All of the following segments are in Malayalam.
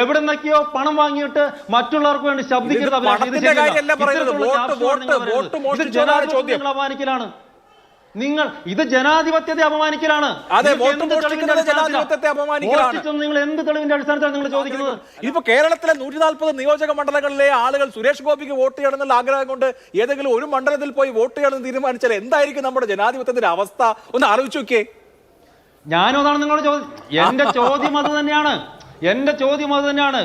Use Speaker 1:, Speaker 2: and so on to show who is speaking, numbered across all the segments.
Speaker 1: എവിടെ നിന്നൊക്കെയോ പണം വാങ്ങിയിട്ട് മറ്റുള്ളവർക്ക് വേണ്ടി ശബ്ദിക്കരുത്. അപമാനിക്കലാണ് നിങ്ങൾ. ഇത് ജനാധിപത്യത്തെ അപമാനിക്കലാണ്. നിങ്ങൾ എന്ത് തെളിവിന്റെ അടിസ്ഥാനത്തിലാണ് നിങ്ങൾ ചോദിക്കുന്നത്?
Speaker 2: ഇപ്പൊ കേരളത്തിലെ 140 നിയോജക മണ്ഡലങ്ങളിലെ ആളുകൾ സുരേഷ് ഗോപിക്ക് വോട്ട് ചെയ്യണമെന്നുള്ള ആഗ്രഹം കൊണ്ട് ഏതെങ്കിലും ഒരു മണ്ഡലത്തിൽ പോയി വോട്ട് ചെയ്യണമെന്ന് തീരുമാനിച്ചാൽ എന്തായിരിക്കും നമ്മുടെ ജനാധിപത്യത്തിന്റെ അവസ്ഥ? ഒന്ന് ആലോചിച്ച് നോക്കിയേ.
Speaker 1: ഞാനും അതാണ് നിങ്ങളുടെ ചോദ്യം. എന്റെ ചോദ്യം അത് തന്നെയാണ്.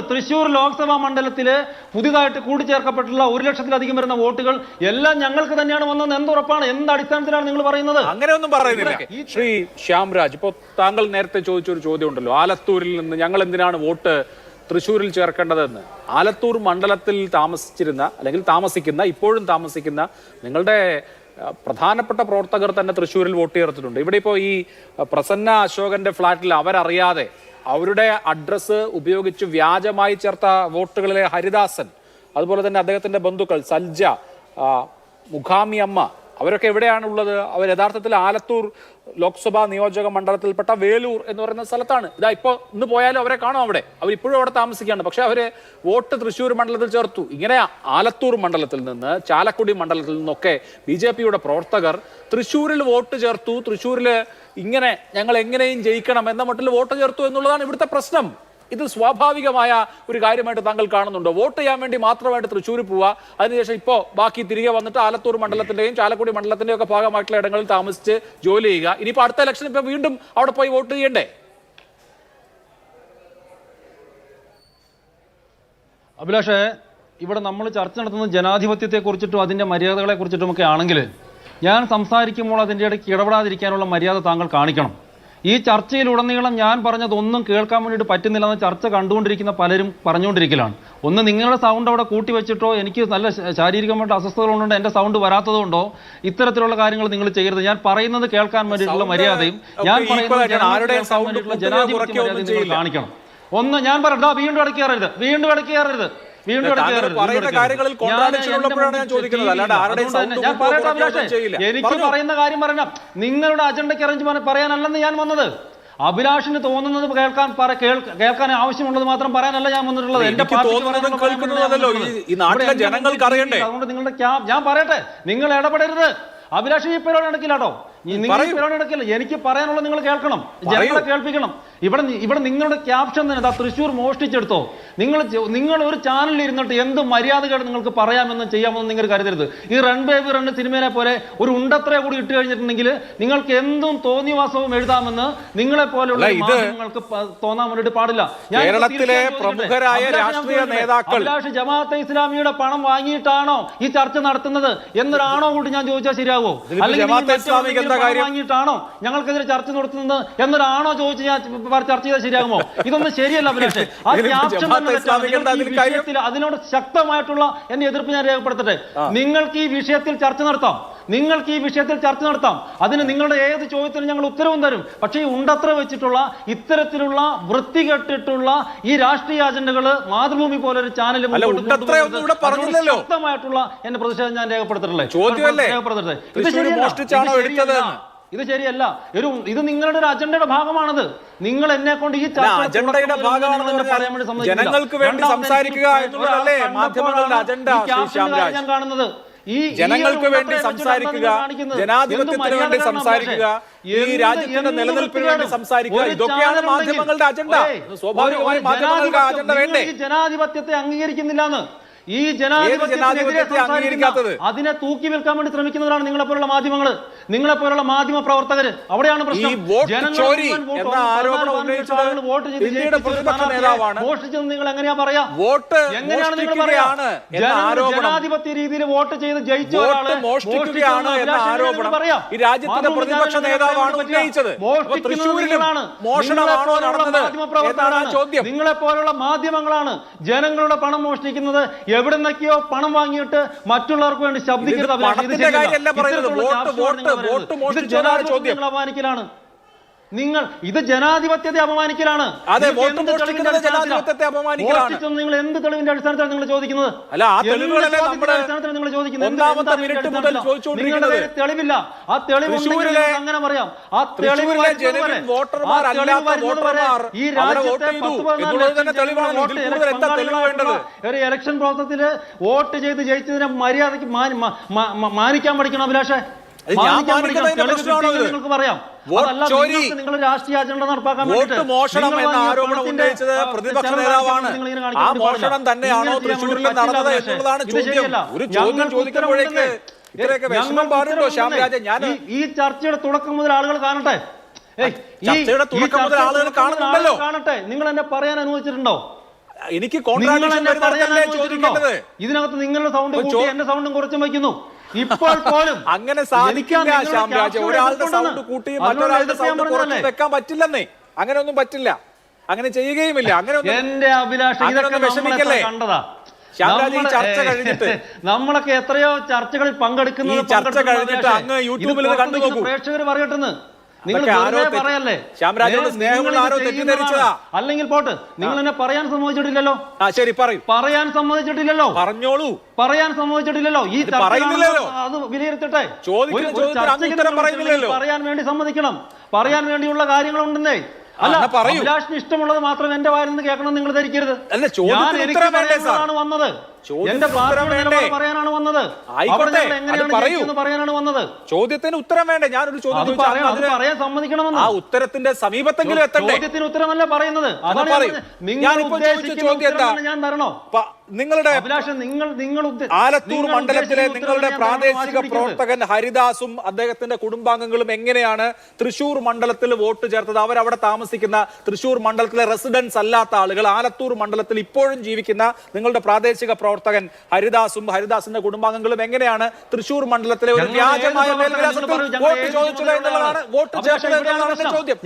Speaker 1: തൃശ്ശൂർ ലോക്സഭാ മണ്ഡലത്തില് പുതിയതായിട്ട് കൂട്ടിച്ചേർക്കപ്പെട്ടുള്ള 1 ലക്ഷത്തിലധികം വരുന്ന വോട്ടുകൾ എല്ലാം ഞങ്ങൾക്ക് തന്നെയാണ് വന്നതെന്ന് എന്തുറപ്പാണ്? എന്ത് അടിസ്ഥാനത്തിലാണ് നിങ്ങൾ പറയുന്നത്?
Speaker 2: അങ്ങനെയൊന്നും പറയുന്നില്ല. ശ്രീ ശ്യാംരാജ്, ഇപ്പൊ താങ്കൾ നേരത്തെ ചോദിച്ചൊരു ചോദ്യം ഉണ്ടല്ലോ, ആലത്തൂരിൽ നിന്ന് ഞങ്ങൾ എന്തിനാണ് വോട്ട് തൃശ്ശൂരിൽ ചേർക്കേണ്ടതെന്ന്. ആലത്തൂർ മണ്ഡലത്തിൽ താമസിച്ചിരുന്ന അല്ലെങ്കിൽ താമസിക്കുന്ന ഇപ്പോഴും താമസിക്കുന്ന നിങ്ങളുടെ പ്രധാനപ്പെട്ട പ്രവർത്തകർ തന്നെ തൃശ്ശൂരിൽ വോട്ട് ചേർത്തിട്ടുണ്ട്. ഇവിടെ ഇപ്പോൾ ഈ പ്രസന്ന അശോകന്റെ ഫ്ളാറ്റിൽ അവരറിയാതെ അവരുടെ അഡ്രസ്സ് ഉപയോഗിച്ച് വ്യാജമായി ചേർത്ത വോട്ടുകളിലെ ഹരിദാസൻ, അതുപോലെ തന്നെ അദ്ദേഹത്തിന്റെ ബന്ധുക്കൾ സൽജ, മുഖാമി അമ്മ, അവരൊക്കെ എവിടെയാണുള്ളത്? അവർ യഥാർത്ഥത്തിൽ ആലത്തൂർ ലോക്സഭാ നിയോജക മണ്ഡലത്തിൽപ്പെട്ട വേലൂർ എന്ന് പറയുന്ന സ്ഥലത്താണ്. ഇതാ ഇപ്പോൾ ഇന്ന് പോയാലും അവരെ കാണും അവിടെ. അവരിപ്പോഴും അവിടെ താമസിക്കുകയാണ്. പക്ഷെ അവര് വോട്ട് തൃശ്ശൂർ മണ്ഡലത്തിൽ ചേർത്തു. ഇങ്ങനെ ആലത്തൂർ മണ്ഡലത്തിൽ നിന്ന്, ചാലക്കുടി മണ്ഡലത്തിൽ നിന്നൊക്കെ BJPയുടെ പ്രവർത്തകർ തൃശ്ശൂരിൽ വോട്ട് ചേർത്തു. തൃശ്ശൂരിൽ ഇങ്ങനെ ഞങ്ങൾ എങ്ങനെയും ജയിക്കണം എന്ന മട്ടിൽ വോട്ട് ചേർത്തു എന്നുള്ളതാണ് ഇവിടുത്തെ പ്രശ്നം. ഇത് സ്വാഭാവികമായ ഒരു കാര്യമായിട്ട് താങ്കൾ കാണുന്നുണ്ടോ? വോട്ട് ചെയ്യാൻ വേണ്ടി മാത്രമായിട്ട് തൃശ്ശൂർ പോവുക, അതിനുശേഷം ഇപ്പോൾ ബാക്കി തിരികെ വന്നിട്ട് ആലത്തൂർ മണ്ഡലത്തിന്റെയും ചാലക്കുടി മണ്ഡലത്തിന്റെയും ഒക്കെ ഭാഗമായിട്ടുള്ള ഇടങ്ങളിൽ താമസിച്ച് ജോലി ചെയ്യുക. ഇനിയിപ്പോൾ അടുത്ത ഇലക്ഷൻ ഇപ്പൊ വീണ്ടും അവിടെ പോയി വോട്ട് ചെയ്യണ്ടേ?
Speaker 1: അഭിലാഷേ, ഇവിടെ നമ്മൾ ചർച്ച നടത്തുന്നത് ജനാധിപത്യത്തെ കുറിച്ചിട്ടും അതിന്റെ മര്യാദകളെ കുറിച്ചിട്ടും ഒക്കെ ആണെങ്കിൽ ഞാൻ സംസാരിക്കുമ്പോൾ അതിൻ്റെ ഇടയ്ക്ക് ഇടപെടാതിരിക്കാനുള്ള മര്യാദ താങ്കൾ കാണിക്കണം. ഈ ചർച്ചയിലുടനീളം ഞാൻ പറഞ്ഞതൊന്നും കേൾക്കാൻ വേണ്ടിയിട്ട് പറ്റുന്നില്ലെന്ന് ചർച്ച കണ്ടുകൊണ്ടിരിക്കുന്ന പലരും പറഞ്ഞുകൊണ്ടിരിക്കലാണ്. ഒന്ന് നിങ്ങളുടെ സൗണ്ട് അവിടെ കൂട്ടി വെച്ചിട്ടോ, എനിക്ക് നല്ല ശാരീരികമായിട്ട് അസ്വസ്ഥതകളുണ്ടോ എൻ്റെ സൗണ്ട് വരാത്തതുകൊണ്ടോ ഇത്തരത്തിലുള്ള കാര്യങ്ങൾ നിങ്ങൾ ചെയ്യരുത്. ഞാൻ പറയുന്നത് കേൾക്കാൻ വേണ്ടിയിട്ടുള്ള മര്യാദയും ഞാൻ പറയുന്നത് ജനാധിപത്യ മര്യാദയും നിങ്ങൾ കാണിക്കണം. ഒന്ന് ഞാൻ പറയാം, വീണ്ടും ഇടയ്ക്ക് കയറരുത്. എനിക്ക് പറയുന്ന കാര്യം പറഞ്ഞ നിങ്ങളുടെ അജണ്ടയ്ക്ക് അറേഞ്ച് പറയാനല്ലെന്ന് ഞാൻ വന്നത്. അഭിലാഷിന് തോന്നുന്നത് കേൾക്കാൻ ആവശ്യമുള്ളത് മാത്രം പറയാനല്ല ഞാൻ വന്നിട്ടുള്ളത്. എന്റെ അതുകൊണ്ട് നിങ്ങളുടെ ഞാൻ പറയട്ടെ, നിങ്ങൾ ഇടപെടരുത്. അഭിലാഷ് ഈ പരിപാടി നടക്കില്ലാട്ടോ. എനിക്ക് പറയാനുള്ളത് നിങ്ങൾ കേൾക്കണം, ജനങ്ങളെ കേൾപ്പിക്കണം. ഇവിടെ നിങ്ങളുടെ ക്യാപ്ഷൻ തന്നെ തൃശ്ശൂർ മോഷ്ടിച്ചെടുത്തോ. നിങ്ങൾ ഒരു ചാനലിൽ ഇരുന്നിട്ട് എന്ത് മര്യാദകൾ നിങ്ങൾക്ക് പറയാമെന്നും ചെയ്യാമെന്നും നിങ്ങൾ കരുതരുത്. ഈ റൺ ബേബി റൺ സിനിമയെ പോലെ ഒരു ഉണ്ടത്ര കൂടി ഇട്ട് കഴിഞ്ഞിട്ടുണ്ടെങ്കിൽ നിങ്ങൾക്ക് എന്തും തോന്നിവാസവും എഴുതാമെന്ന് നിങ്ങളെ പോലെയുള്ള മാധ്യമങ്ങൾക്ക് തോന്നാൻ വേണ്ടിയിട്ട് പാടില്ല. അഭിലാഷ് ജമാഅത്തെ ഇസ്ലാമിയുടെ പണം വാങ്ങിയിട്ടാണോ ഈ ചർച്ച നടത്തുന്നത് എന്നൊരാണോ കൂടി ഞാൻ ചോദിച്ചാൽ ശരിയാകുമോ? അല്ലെങ്കിൽ വാങ്ങിയിട്ടാണോ ഞങ്ങൾക്കെതിരെ ചർച്ച നടത്തുന്നത് എന്നൊരാണോ ചോദിച്ച് ഞാൻ ചർച്ച ചെയ്താൽ ശരിയാകുമോ? ഇതൊന്നും ശരിയല്ല അഭിലാഷ്. ആ ക്യാപ്ഷൻ അതിനോട് ശക്തമായിട്ടുള്ള എന്റെ എതിർപ്പ് ഞാൻ രേഖപ്പെടുത്തട്ടെ. നിങ്ങൾക്ക് ഈ വിഷയത്തിൽ ചർച്ച നടത്താം. അതിന് നിങ്ങളുടെ ഏത് ചോദ്യത്തിനും ഞങ്ങൾ ഉത്തരവും തരും. പക്ഷേ ഈ ഉണ്ടത്ര വെച്ചിട്ടുള്ള ഇത്തരത്തിലുള്ള വൃത്തികെട്ടിട്ടുള്ള ഈ രാഷ്ട്രീയ അജണ്ടകള് മാതൃഭൂമി പോലെ ഒരു ചാനൽ ശക്തമായിട്ടുള്ള എന്റെ പ്രതിഷേധം ഞാൻ രേഖപ്പെടുത്തിട്ടുള്ളത്. ഇത് ശരിയല്ല. ഇത് നിങ്ങളുടെ ഒരു അജണ്ടയുടെ ഭാഗമാണത്. നിങ്ങൾ എന്നെ കൊണ്ട് ഈ
Speaker 2: അജണ്ടയുടെ ഭാഗമാണെന്ന് പറയാൻ വേണ്ടി ജനങ്ങൾക്ക് വേണ്ടി സംസാരിക്കുക എന്നുള്ളതല്ലേ മാധ്യമങ്ങളുടെ അജണ്ട?
Speaker 1: ഞാൻ കാണുന്നത്
Speaker 2: ജനങ്ങൾക്ക് വേണ്ടി സംസാരിക്കുക, ജനാധിപത്യത്തിന് വേണ്ടി സംസാരിക്കുക, ഈ രാജ്യത്തിന്റെ നിലനിൽപ്പിന് വേണ്ടി സംസാരിക്കുക, ഇതൊക്കെയാണ് മാധ്യമങ്ങളുടെ അജണ്ട. സ്വാഭാവികമായും മാധ്യമങ്ങളുടെ അജണ്ട വേണ്ടേ?
Speaker 1: ജനാധിപത്യത്തെ അംഗീകരിക്കുന്നില്ലാന്ന് ഈ ജനാധിപത്യത്തെ അംഗീകരിക്കാത്തത് അതിനെ തൂക്കി വിൽക്കാൻ വേണ്ടി ശ്രമിക്കുന്നവരാണ് നിങ്ങളെപ്പോലുള്ള മാധ്യമങ്ങൾ, നിങ്ങളെപ്പോലുള്ള മാധ്യമ പ്രവർത്തകര്. അവിടെയാണ് പ്രശ്നം. മോഷ്ടിച്ചത് നിങ്ങൾ എങ്ങനെയാ പറയാ? എങ്ങനെയാണ് നിങ്ങൾ പറയാ? ജനാധിപത്യ രീതിയിൽ വോട്ട് ചെയ്ത് ജയിച്ച ഒരാള് മോഷ്ടിക്കുകയാണ് എന്ന ആരോപണം
Speaker 2: ഈ രാജ്യത്തിന്റെ പ്രതിപക്ഷ നേതാവാണ് ഉന്നയിച്ചത്.
Speaker 1: നിങ്ങളെപ്പോലുള്ള മാധ്യമങ്ങളാണ് ജനങ്ങളുടെ പണം മോഷ്ടിക്കുന്നത്. എവിടെ നിന്നൊക്കെയോ പണം വാങ്ങിയിട്ട് മറ്റുള്ളവർക്ക് വേണ്ടി ശബ്ദിക്കരുത്. അപമാനിക്കലാണ്. നിങ്ങൾ ഇത് ജനാധിപത്യത്തെ അപമാനിക്കലാണ്.
Speaker 2: അതെ, വോട്ട് മോഷ്ടിക്കുന്നത് ജനാധിപത്യത്തെ അപമാനിക്കലാണ്.
Speaker 1: നിങ്ങൾ എന്ത് തെളിവിന്റെ അടിസ്ഥാനത്തിലാണ് നിങ്ങൾ ചോദിക്കുന്നത്?
Speaker 2: അല്ല, ആ തെളിവുകളല്ലേ നമ്മുടെ
Speaker 1: നിങ്ങൾ ചോദിക്കുന്നത്?
Speaker 2: ഒന്നാമത്തെ മിനിറ്റ് മുതൽ ചോദിച്ചുകൊണ്ടിരിക്കുന്നത്.
Speaker 1: തെളിവില്ല. ആ തെളിവ് അങ്ങനെ പറയാം. ആ തെളിവ് ഈ രാജ്യത്തെ ഒരു ഇലക്ഷൻ പ്രോസസ്സിൽ വോട്ട് ചെയ്ത് ജയിച്ചതിനെ മര്യാദയ്ക്ക് മാനിക്കാൻ പഠിക്കണം അഭിലാഷേ. നിങ്ങൾക്ക് പറയാം. നിങ്ങൾ രാഷ്ട്രീയ അജണ്ട നടപ്പാക്കാൻ ഈ ചർച്ചയുടെ തുടക്കം മുതൽ ആളുകൾ കാണട്ടെ. കാണട്ടെ. നിങ്ങൾ എന്നെ പറയാൻ അനുവദിച്ചിട്ടുണ്ടോ?
Speaker 2: എനിക്ക്
Speaker 1: ഇതിനകത്ത് നിങ്ങളുടെ സൗണ്ട് കൂട്ടി എന്റെ സൗണ്ടും കുറച്ചും വയ്ക്കുന്നു. ഇപ്പോൾ പോലും
Speaker 2: അങ്ങനെ സാധിക്കില്ല ശ്യാംരാജ്. ഒരാളുടെ സൗണ്ട് കൂട്ടി മറ്റൊരാളുടെ സൗണ്ട് കുറച്ച് വെക്കാൻ പറ്റില്ലെന്നേ. അങ്ങനെ ഒന്നും പറ്റില്ല, അങ്ങനെ ചെയ്യുകയുമില്ല. അങ്ങനെ
Speaker 1: എന്റെ അഭിലാഷം കണ്ടതാ.
Speaker 2: ചർച്ച കഴിഞ്ഞിട്ട്
Speaker 1: നമ്മളൊക്കെ എത്രയോ ചർച്ചകളിൽ പങ്കെടുക്കുന്നത്
Speaker 2: ചർച്ച കഴിഞ്ഞിട്ട് അങ്ങ് യൂട്യൂബിൽ കണ്ടു നോക്കൂ.
Speaker 1: പ്രേക്ഷകർ പറയട്ടെന്ന്. നിങ്ങൾ പറയല്ലേ അല്ലെങ്കിൽ പോട്ട്. നിങ്ങൾ എന്നെ പറയാൻ സമ്മതിച്ചിട്ടില്ലല്ലോ.
Speaker 2: ശരി, പറയും.
Speaker 1: പറയാൻ സമ്മതിച്ചിട്ടില്ലല്ലോ.
Speaker 2: പറഞ്ഞോളൂ.
Speaker 1: പറയാൻ സമ്മതിച്ചിട്ടില്ലല്ലോ. ഈ അത് വിലയിരുത്തട്ടെ. പറയാൻ വേണ്ടി സമ്മതിക്കണം. പറയാൻ വേണ്ടിയുള്ള കാര്യങ്ങളുണ്ടെന്നേ. അല്ല, അഭിലാഷിന് ഇഷ്ടമുള്ളത് മാത്രം എന്റെ വായിൽ നിന്ന് കേൾക്കണം നിങ്ങൾ ധരിക്കരുത്. ഞാൻ എനിക്ക് പറയാനാണ് വന്നത്. എന്റെ പറയാനാണ് വന്നത്. എങ്ങനെയാണ് പറയാനാണ് വന്നത്.
Speaker 2: ചോദ്യത്തിന് ഉത്തരം വേണ്ടേ? ഞാനൊരു ചോദ്യം
Speaker 1: പറയാൻ സമ്മതിക്കണമെന്ന്.
Speaker 2: ആ ഉത്തരത്തിന്റെ സമീപത്തെങ്കിലും എത്തണ്ടേ?
Speaker 1: ചോദ്യത്തിന് ഉത്തരമല്ല പറയുന്നത്. ഞാൻ തരണോ?
Speaker 2: നിങ്ങളുടെ
Speaker 1: അഭിലാഷൻ നിങ്ങൾ
Speaker 2: ആലത്തൂർ മണ്ഡലത്തിലെ നിങ്ങളുടെ പ്രാദേശിക പ്രവർത്തകൻ ഹരിദാസും അദ്ദേഹത്തിന്റെ കുടുംബാംഗങ്ങളും എങ്ങനെയാണ് തൃശൂർ മണ്ഡലത്തിൽ വോട്ട് ചേർത്തത്? അവരവിടെ താമസിക്കുന്ന തൃശൂർ മണ്ഡലത്തിലെ റെസിഡൻസ് അല്ലാത്ത ആളുകൾ ആലത്തൂർ മണ്ഡലത്തിൽ ഇപ്പോഴും ജീവിക്കുന്ന നിങ്ങളുടെ പ്രാദേശിക പ്രവർത്തകൻ ഹരിദാസിന്റെ കുടുംബാംഗങ്ങളും എങ്ങനെയാണ് തൃശൂർ മണ്ഡലത്തിലെ ഒരു വ്യാജമായ മേൽവിലാസത്തിൽ വോട്ട് ചോദിച്ചത് എന്നുള്ളതാണ്, വോട്ട് ചേർത്തത് എന്നുള്ളതാണ് ചോദ്യം.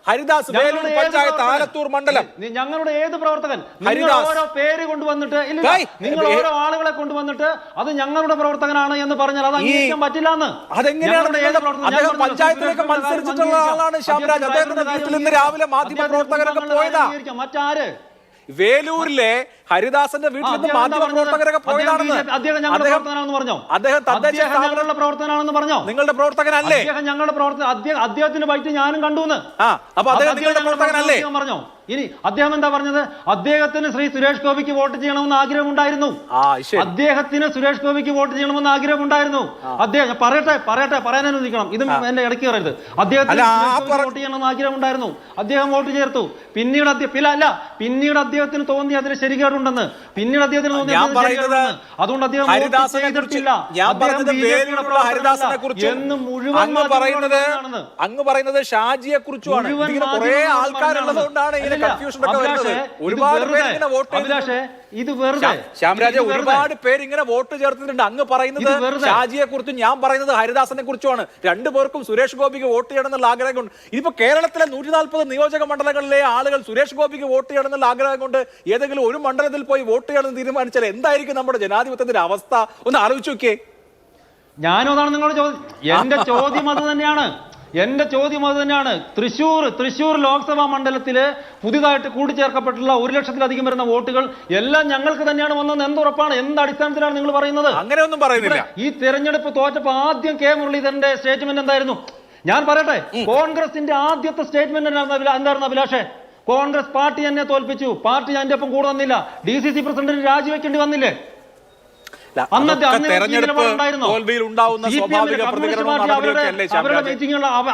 Speaker 2: ഹരിദാസ് വേലൂർ പഞ്ചായത്ത് ആലത്തൂർ മണ്ഡലം.
Speaker 1: ഞങ്ങളുടെ ഏത് പ്രവർത്തകൻ? നിങ്ങൾ ഓരോ പേര് കൊണ്ടുവന്നിട്ട് നിങ്ങൾ ഓരോ ആളുകളെ കൊണ്ടുവന്നിട്ട് അത് ഞങ്ങളുടെ പ്രവർത്തകനാണ് എന്ന് പറഞ്ഞാൽ അത് അംഗീകരിക്കാൻ പറ്റില്ല.
Speaker 2: അതെങ്ങനെയാണ്? പഞ്ചായത്തിലേക്ക് മത്സരിച്ചിട്ടുള്ള ആളാണ് ശ്യാംരാജ്. അദ്ദേഹത്തിന്റെ വീട്ടിൽ ഇന്ന് രാവിലെ മാധ്യമ പ്രവർത്തകരൊക്കെ പോയതാ.
Speaker 1: മറ്റാര്?
Speaker 2: വേലൂരിലെ ഹരിദാസന്റെ വീട്ടിൽ നിന്ന് മാധ്യമ പ്രവർത്തകരൊക്കെ പോയതാണെന്ന്
Speaker 1: അദ്ദേഹം ഞങ്ങളുടെ പ്രവർത്തകനാണെന്ന് പറഞ്ഞോ?
Speaker 2: അദ്ദേഹം
Speaker 1: പ്രവർത്തകനാണെന്ന് പറഞ്ഞോ?
Speaker 2: നിങ്ങളുടെ പ്രവർത്തകനല്ലേ?
Speaker 1: ഞങ്ങളുടെ പ്രവർത്തകൻ. അദ്ദേഹത്തിന്റെ ബൈറ്റ് ഞാനും കണ്ടു.
Speaker 2: അപ്പൊ അദ്ദേഹം നിങ്ങളുടെ പ്രവർത്തകനല്ലേ?
Speaker 1: പറഞ്ഞോ? ഇനി അദ്ദേഹം എന്താ പറഞ്ഞത്? അദ്ദേഹത്തിന് ശ്രീ സുരേഷ് ഗോപിക്ക് വോട്ട് ചെയ്യണമെന്ന് ആഗ്രഹമുണ്ടായിരുന്നു. അദ്ദേഹത്തിന് സുരേഷ് ഗോപിക്ക് വോട്ട് ചെയ്യണമെന്ന് ആഗ്രഹമുണ്ടായിരുന്നു. അദ്ദേഹം പറയാൻ അനുവദിക്കണം. ഇതും എന്റെ ഇടയ്ക്ക് പറയരുത്. അദ്ദേഹത്തിന് വോട്ട് ചെയ്യണമെന്ന് ആഗ്രഹമുണ്ടായിരുന്നു. അദ്ദേഹം വോട്ട് ചേർത്തു. പിന്നീട് അദ്ദേഹത്തിന് തോന്നി അതിന് ശരികേടുണ്ടെന്ന്. പിന്നീട് അദ്ദേഹത്തിന് തോന്നി അതുകൊണ്ട് അദ്ദേഹം എന്ന് മുഴുവൻ
Speaker 2: അങ്ങ് പറയുന്നത് ഷാജിയെ കുറിച്ചുമാണ്. കുറെ ആൾക്കാരുള്ളതുകൊണ്ടാണ് ഒരുപാട് പേര് ഇങ്ങനെ വോട്ട് ചേർത്തിട്ടുണ്ട്. അങ്ങ് പറയുന്നത് ഷാജിയെ കുറിച്ചും ഞാൻ പറയുന്നത് ഹരിദാസനെ കുറിച്ചുമാണ്. രണ്ടുപേർക്കും സുരേഷ് ഗോപിക്ക് വോട്ട് ചെയ്യണം എന്നുള്ള ആഗ്രഹം കൊണ്ട് ഇതിപ്പോ കേരളത്തിലെ 140 നിയോജക മണ്ഡലങ്ങളിലെ ആളുകൾ സുരേഷ് ഗോപിക്ക് വോട്ട് ചെയ്യണം എന്നുള്ള ആഗ്രഹം കൊണ്ട് ഏതെങ്കിലും ഒരു മണ്ഡലത്തിൽ പോയി വോട്ട് ചെയ്യണമെന്ന് തീരുമാനിച്ചാൽ എന്തായിരിക്കും നമ്മുടെ ജനാധിപത്യത്തിന്റെ അവസ്ഥ? ഒന്ന് ആലോചിച്ച് നോക്കിയേ.
Speaker 1: ഞാനും അതാണ് നിങ്ങളുടെ ചോദ്യം. എന്റെ ചോദ്യം അത് തന്നെയാണ്. തൃശൂർ ലോക്സഭാ മണ്ഡലത്തില് പുതിയതായിട്ട് കൂട്ടിച്ചേർക്കപ്പെട്ടുള്ള 1 ലക്ഷത്തിലധികം വരുന്ന വോട്ടുകൾ എല്ലാം ഞങ്ങൾക്ക് തന്നെയാണ് വന്നതെന്ന് എന്തുറപ്പാണ്? എന്ത് അടിസ്ഥാനത്തിലാണ് നിങ്ങൾ പറയുന്നത്?
Speaker 2: അങ്ങനെയൊന്നും പറയുന്നില്ല.
Speaker 1: ഈ തെരഞ്ഞെടുപ്പ് തോറ്റപ്പോ ആദ്യം കെ മുരളീധരന്റെ സ്റ്റേറ്റ്മെന്റ് എന്തായിരുന്നു? ഞാൻ പറയട്ടെ. കോൺഗ്രസിന്റെ ആദ്യത്തെ സ്റ്റേറ്റ്മെന്റ് എന്തായിരുന്നു അഭിലാഷേ? കോൺഗ്രസ് പാർട്ടി എന്നെ തോൽപ്പിച്ചു, പാർട്ടി അതിന്റെ ഒപ്പം കൂടെ വന്നില്ല, DCC പ്രസിഡന്റിന് രാജിവെക്കേണ്ടി വന്നില്ലേ?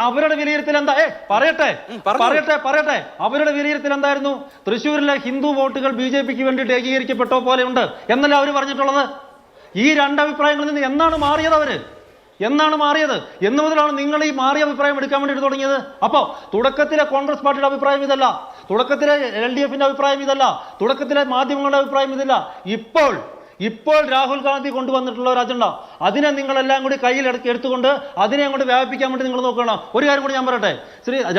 Speaker 1: അവരുടെ വിലയിരുത്തൽ എന്താ? പറയട്ടെ. അവരുടെ വിലയിരുത്തൽ എന്തായിരുന്നു? തൃശ്ശൂരിലെ ഹിന്ദു വോട്ടുകൾ BJPക്ക് വേണ്ടിയിട്ട് ഏകീകരിക്കപ്പെട്ടോ പോലെയുണ്ട് എന്നല്ല അവർ പറഞ്ഞിട്ടുള്ളത്. ഈ രണ്ടഭിപ്രായങ്ങളിൽ നിന്ന് എന്നാണ് മാറിയത്? എന്ന് മുതലാണ് നിങ്ങൾ ഈ മാറിയ അഭിപ്രായം എടുക്കാൻ വേണ്ടിയിട്ട് തുടങ്ങിയത്? അപ്പോ തുടക്കത്തിലെ കോൺഗ്രസ് പാർട്ടിയുടെ അഭിപ്രായം ഇതല്ല, തുടക്കത്തിലെ LDFന്റെ അഭിപ്രായം ഇതല്ല, തുടക്കത്തിലെ മാധ്യമങ്ങളുടെ അഭിപ്രായം ഇതല്ല. ഇപ്പോൾ രാഹുൽ ഗാന്ധി കൊണ്ടുവന്നിട്ടുള്ള ഒരു അജണ്ട, അതിനെ നിങ്ങളെല്ലാം കൂടി കയ്യിൽ എടുത്തുകൊണ്ട് അതിനെ അങ്ങോട്ട് വ്യാപിപ്പിക്കാൻ വേണ്ടി നിങ്ങൾ നോക്കണം. ഒരു കാര്യം കൂടി ഞാൻ പറയട്ടെ.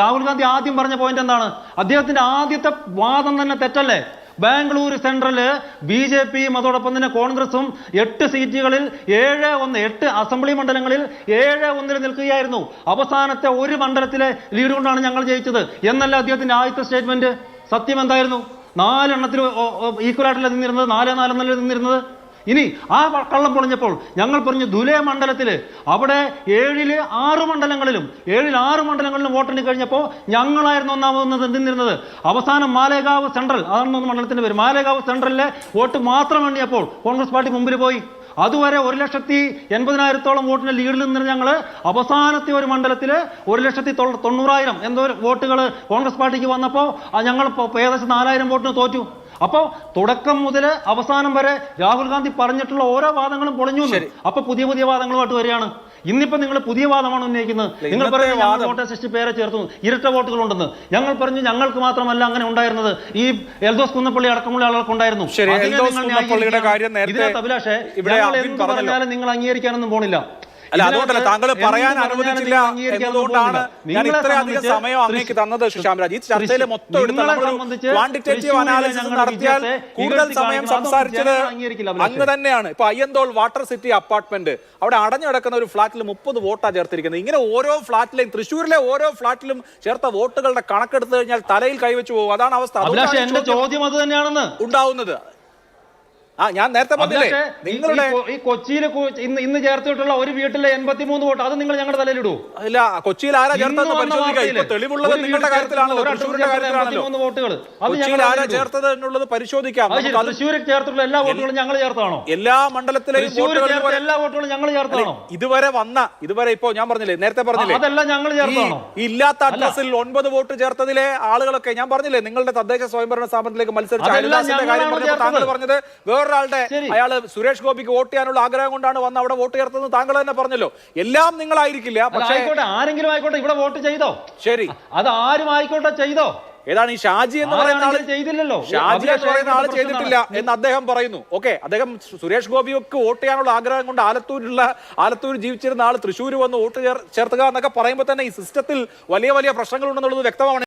Speaker 1: രാഹുൽ ഗാന്ധി ആദ്യം പറഞ്ഞ പോയിന്റ് എന്താണ്? അദ്ദേഹത്തിന്റെ ആദ്യത്തെ വാദം തന്നെ തെറ്റല്ലേ? ബാംഗ്ലൂർ സെൻട്രല് BJP അതോടൊപ്പം തന്നെ കോൺഗ്രസും 8 സീറ്റുകളിൽ 8 അസംബ്ലി മണ്ഡലങ്ങളിൽ 7-1 നിൽക്കുകയായിരുന്നു. അവസാനത്തെ ഒരു മണ്ഡലത്തിലെ ലീഡ് കൊണ്ടാണ് ഞങ്ങൾ ജയിച്ചത് എന്നല്ല അദ്ദേഹത്തിന്റെ ആദ്യത്തെ സ്റ്റേറ്റ്മെന്റ്. സത്യം എന്തായിരുന്നു? 4 എണ്ണത്തിൽ ഈക്വലായിട്ടല്ല നിന്നിരുന്നത്, 4-4 എന്നല്ല നിന്നിരുന്നത്. ഇനി ആ കള്ളം പൊളിഞ്ഞപ്പോൾ ഞങ്ങൾ പറഞ്ഞു ധുലെ മണ്ഡലത്തില് അവിടെ 6 മണ്ഡലങ്ങളിലും വോട്ടെണ്ണി കഴിഞ്ഞപ്പോൾ ഞങ്ങളായിരുന്നു ഒന്നാമത് നിന്നിരുന്നത്. അവസാനം മാലേഗാവ് സെൻട്രൽ, അതാണ് മണ്ഡലത്തിന്റെ പേര്, മാലേഗാവ് സെൻട്രലിലെ വോട്ട് മാത്രം എണ്ണിയപ്പോൾ കോൺഗ്രസ് പാർട്ടി മുമ്പിൽ പോയി. അതുവരെ 1,80,000 വോട്ടിന്റെ ലീഡിൽ നിന്ന് ഞങ്ങൾ അവസാനത്തെ ഒരു മണ്ഡലത്തിൽ 1,90,000 എന്തോ വോട്ടുകൾ കോൺഗ്രസ് പാർട്ടിക്ക് വന്നപ്പോൾ ഞങ്ങൾ ഏകദേശം 4,000 വോട്ടിന് തോറ്റു. അപ്പോൾ തുടക്കം മുതൽ അവസാനം വരെ രാഹുൽ ഗാന്ധി പറഞ്ഞിട്ടുള്ള ഓരോ വാദങ്ങളും പൊളിഞ്ഞു. അപ്പൊ പുതിയ വാദങ്ങളുമായിട്ട് വരികയാണ്. ഇന്നിപ്പോ നിങ്ങൾ പുതിയ വാദമാണ് ഉന്നയിക്കുന്നത്. നിങ്ങൾ പറയുന്നത് വോട്ടർ ലിസ്റ്റ് പേരെ ചേർത്തു, ഇരട്ട വോട്ടുകൾ ഉണ്ടെന്ന്. ഞങ്ങൾ പറഞ്ഞു ഞങ്ങൾക്ക് മാത്രമല്ല അങ്ങനെ ഉണ്ടായിരുന്നത്, ഈ എൽദോസ് കുന്നപ്പള്ളി അടക്കമുള്ള ആളുകൾക്ക് ഉണ്ടായിരുന്നു. ഇതിനകത്ത് അഭിലാഷേ എന്ത് പറഞ്ഞാലും നിങ്ങൾ അംഗീകരിക്കാനൊന്നും പോണില്ല.
Speaker 2: അല്ല, അതുകൊണ്ടല്ല താങ്കൾ പറയാൻ അനുവദിച്ചില്ല എന്നതുകൊണ്ടാണ് ഞാൻ ഇത്രയധികം സമയം അങ്ങേക്ക് തന്നത്. ശ്യാംരാജ്, ഈ ചർച്ചയിലെ മൊത്തം ക്വാണ്ടിറ്റേറ്റീവ് അനാലിസിസ് നടത്തിയാൽ കൂടുതൽ സമയം സംസാരിച്ചത് അങ്ങ് തന്നെയാണ്. ഇപ്പൊ അയ്യന്തോൾ വാട്ടർ സിറ്റി അപ്പാർട്ട്മെന്റ്, അവിടെ അടഞ്ഞുകിടക്കുന്ന ഒരു ഫ്ളാറ്റിൽ 30 വോട്ടാ ചേർത്തിരിക്കുന്നത്. ഇങ്ങനെ ഓരോ ഫ്ളാറ്റിലെയും, തൃശ്ശൂരിലെ ഓരോ ഫ്ളാറ്റിലും ചേർത്ത വോട്ടുകളുടെ കണക്കെടുത്തു കഴിഞ്ഞാൽ തലയിൽ കൈവച്ചു പോകും. അതാണ് അവസ്ഥ.
Speaker 1: എന്റെ ചോദ്യം അത് തന്നെയാണെന്ന്
Speaker 2: ഉണ്ടാവുന്നത്. ഞാൻ നേരത്തെ പറഞ്ഞില്ലേ, നിങ്ങളുടെ
Speaker 1: ഈ കൊച്ചിയിൽ ഇന്ന് ചേർത്തിട്ടുള്ള ഒരു വീട്ടിലെ 83 വോട്ട് അത് നിങ്ങൾ ഞങ്ങളുടെ തലയിലിടൂ.
Speaker 2: ഇല്ല, കൊച്ചിയിൽ ആരാ ചേർത്തത് പരിശോധിക്കുക. തെളിവുള്ളത് നിങ്ങളുടെ കാര്യത്തിലാണല്ലോ, തൃശ്ശൂരിന്റെ കാര്യത്തിലാണല്ലോ. കൊച്ചിയിൽ ആരാ ചേർത്തത് എന്നുള്ളത് പരിശോധിക്കാം.
Speaker 1: തൃശ്ശൂരിൽ ചേർത്തിട്ടുള്ള എല്ലാ വോട്ടുകളും ഞങ്ങൾ ചേർത്താണോ?
Speaker 2: എല്ലാ മണ്ഡലത്തിലെയും
Speaker 1: എല്ലാ വോട്ടുകളും ഞങ്ങൾ ചേർത്താണോ?
Speaker 2: ഇതുവരെ ഇപ്പോ ഞാൻ പറഞ്ഞില്ലേ, നേരത്തെ പറഞ്ഞില്ലേ,
Speaker 1: അതെല്ലാം ഞങ്ങൾ ചേർത്താണോ?
Speaker 2: ഇല്ലാത്ത അഡ്രസ്സിൽ 9 വോട്ട് ചേർത്തതിലെ ആളുകളൊക്കെ ഞാൻ പറഞ്ഞില്ലേ, നിങ്ങളുടെ തദ്ദേശ സ്വയംഭരണ സ്ഥാപനത്തിലേക്ക് മത്സരിച്ച കാര്യം പറഞ്ഞപ്പോൾ താങ്കൾ പറഞ്ഞത് വേറൊരാളുടെ, അയാള് സുരേഷ് ഗോപിക്ക് വോട്ട് ചെയ്യാനുള്ള ആഗ്രഹം കൊണ്ടാണ് വന്ന് അവിടെ വോട്ട് ചേർത്തത് താങ്കൾ തന്നെ പറഞ്ഞല്ലോ. എല്ലാം നിങ്ങളായിരിക്കില്ല, പക്ഷേ
Speaker 1: ആരെങ്കിലും ആയിക്കോട്ടെ ഇവിടെ വോട്ട് ചെയ്തോ?
Speaker 2: ശരി,
Speaker 1: അത് ആരും ആയിക്കോട്ടെ ചെയ്തോ?
Speaker 2: ഏതാണ് ഈ ഷാജി എന്ന് പറയുന്ന ആള്
Speaker 1: ചെയ്തില്ലല്ലോ.
Speaker 2: ഷാജി എന്ന് പറയുന്ന ആള് ചെയ്തിട്ടില്ല എന്ന് അദ്ദേഹം പറയുന്നു. ഓക്കെ, അദ്ദേഹം സുരേഷ് ഗോപിക്ക് വോട്ട് ചെയ്യാനുള്ള ആഗ്രഹം കൊണ്ട് ആലത്തൂർ ജീവിച്ചിരുന്ന ആൾ തൃശ്ശൂർ വന്ന് വോട്ട് ചേർത്തുക എന്നൊക്കെ പറയുമ്പോൾ തന്നെ ഈ സിസ്റ്റത്തിൽ വലിയ വലിയ പ്രശ്നങ്ങൾ ഉണ്ടെന്നുള്ളത് വ്യക്തമാണ്.